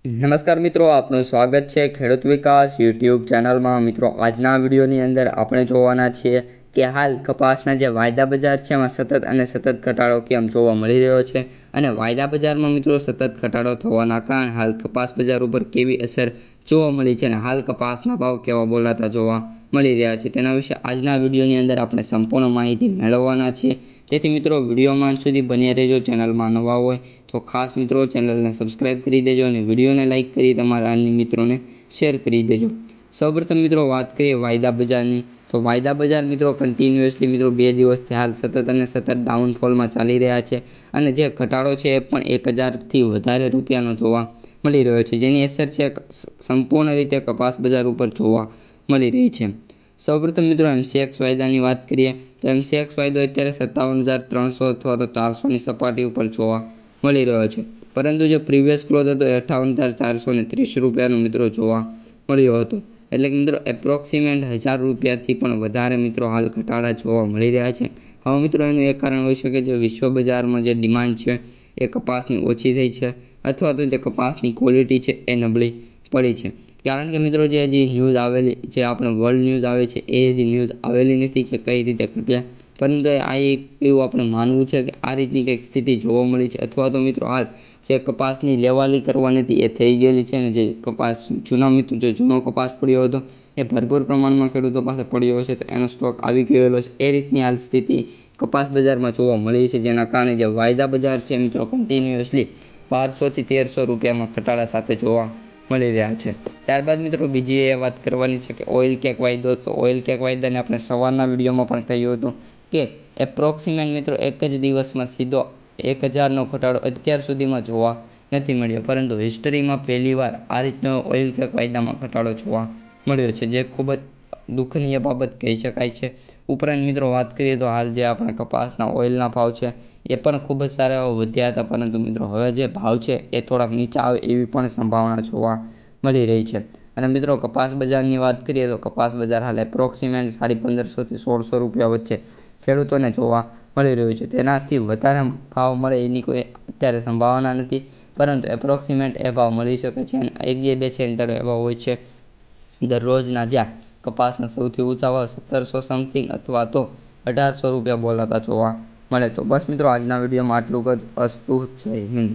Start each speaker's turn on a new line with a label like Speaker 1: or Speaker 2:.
Speaker 1: નમસ્કાર મિત્રો, આપનું સ્વાગત છે ખેડૂત વિકાસ યુટ્યુબ ચેનલમાં। મિત્રો, આજના વિડીયોની અંદર આપણે જોવાના છીએ કે હાલ કપાસના જે વાયદા બજાર છે એમાં સતત અને સતત ઘટાડો કેમ જોવા મળી રહ્યો છે અને વાયદા બજારમાં મિત્રો સતત ઘટાડો થવાના કારણે હાલ કપાસ બજાર ઉપર કેવી અસર જોવા મળી છે અને હાલ કપાસના ભાવ કેવા બોલાતા જોવા મળી રહ્યા છે તેના વિશે આજના વિડીયોની અંદર આપણે સંપૂર્ણ માહિતી મેળવવાના છીએ। તેથી મિત્રો વિડીયોમાં અંત સુધી બન્યા રહેજો। ચેનલમાં નવા હોય તો ખાસ મિત્રો ચેનલને સબસ્ક્રાઈબ કરી દેજો અને વિડીયોને લાઇક કરી તમારા અન્ય મિત્રોને શેર કરી દેજો। સૌપ્રથમ મિત્રો વાત કરીએ વાયદા બજારની, તો વાયદા બજાર મિત્રો કન્ટિન્યુઅસલી મિત્રો 2 દિવસથી હાલ સતત અને સતત ડાઉનફોલમાં ચાલી રહ્યા છે અને જે ઘટાડો છે એ પણ 1000થી વધારે રૂપિયાનો જોવા મળી રહ્યો છે, જેની અસર છે સંપૂર્ણ રીતે કપાસ બજાર ઉપર જોવા મળી રહી છે। સૌપ્રથમ મિત્રો MCX વાયદાની વાત કરીએ તો MCX વાયદો અત્યારે 57,300 અથવા તો 400ની સપાટી ઉપર જોવા મળી રહ્યો છે, પરંતુ જે પ્રીવિયસ ક્લોઝ હતો એ 58,430 રૂપિયાનો મિત્રો જોવા મળ્યો હતો। એટલે કે મિત્રો એપ્રોક્સિમેટ 1000 રૂપિયાથી પણ વધારે મિત્રો હાલ ઘટાડા જોવા મળી રહ્યા છે। હવે મિત્રો એનું એક કારણ હોઈ શકે જે વિશ્વ બજારમાં જે ડિમાન્ડ છે એ કપાસની ઓછી થઈ છે અથવા તો જે કપાસની ક્વોલિટી છે એ નબળી પડી છે। કારણ કે મિત્રો જે હજી ન્યૂઝ આવેલી જે આપણે વર્લ્ડ ન્યૂઝ આવે છે એ હજી ન્યૂઝ આવેલી નથી કે કઈ રીતે ઘટ્યા, પરંતુ આ એક એવું આપણે માનવું છે કે આ રીતની કંઈક સ્થિતિ જોવા મળી છે અથવા તો મિત્રો હાલ જે કપાસની લેવાલી કરવાની હતી એ થઈ ગયેલી છે ને જે કપાસ જૂનો કપાસ પડ્યો હતો એ ભરપૂર પ્રમાણમાં ખેડૂતો પાસે પડ્યો હશે તો એનો સ્ટોક આવી ગયેલો છે। એ રીતની હાલ સ્થિતિ કપાસ બજારમાં જોવા મળી છે, જેના કારણે જે વાયદા બજાર છે મિત્રો કન્ટિન્યુઅસલી 1200થી 1300 રૂપિયામાં ઘટાડા સાથે જોવા મળી રહ્યા છે। ત્યારબાદ મિત્રો બીજી એ વાત કરવાની છે કે ઓઇલ કેક વાયદો, તો ઓઇલ કેક વાયદાને આપણે સવારના વિડીયોમાં પણ કહ્યું હતું કે એપ્રોક્સિમેટ મિત્રો એક જ દિવસમાં સીધો 1000નો ઘટાડો અત્યાર સુધીમાં જોવા નથી મળ્યો, પરંતુ હિસ્ટરીમાં પહેલીવાર આ રીતનો ઓઇલ કેક વાયદામાં ઘટાડો જોવા મળ્યો છે, જે ખૂબ જ દુઃખનીય બાબત કહી શકાય છે। ઉપરાંત મિત્રો વાત કરીએ તો હાલ જે આપણા કપાસના ઓઇલના ભાવ છે એ પણ ખૂબ જ સારા એવા વધ્યા હતા, પરંતુ મિત્રો હવે જે ભાવ છે એ થોડાક નીચા આવે એવી પણ સંભાવના જોવા મળી રહી છે। અને મિત્રો કપાસ બજારની વાત કરીએ તો કપાસ બજાર હાલ એપ્રોક્સિમેટ 1550થી 1600 રૂપિયા વચ્ચે ખેડૂતોને જોવા મળી રહ્યું છે। તેનાથી વધારે ભાવ મળે એની કોઈ અત્યારે સંભાવના નથી, પરંતુ એપ્રોક્સિમેટ એ ભાવ મળી શકે છે અને 1-2 સેન્ટર એવા હોય છે દરરોજના જ્યાં કપાસના સૌથી ઊંચા ભાવ 1700 સમથિંગ અથવા તો 1800 રૂપિયા બોલાતા જોવા મળે। તો બસ મિત્રો આજના વિડીયોમાં આટલું જ અસ્તુ, જય હિન્દ।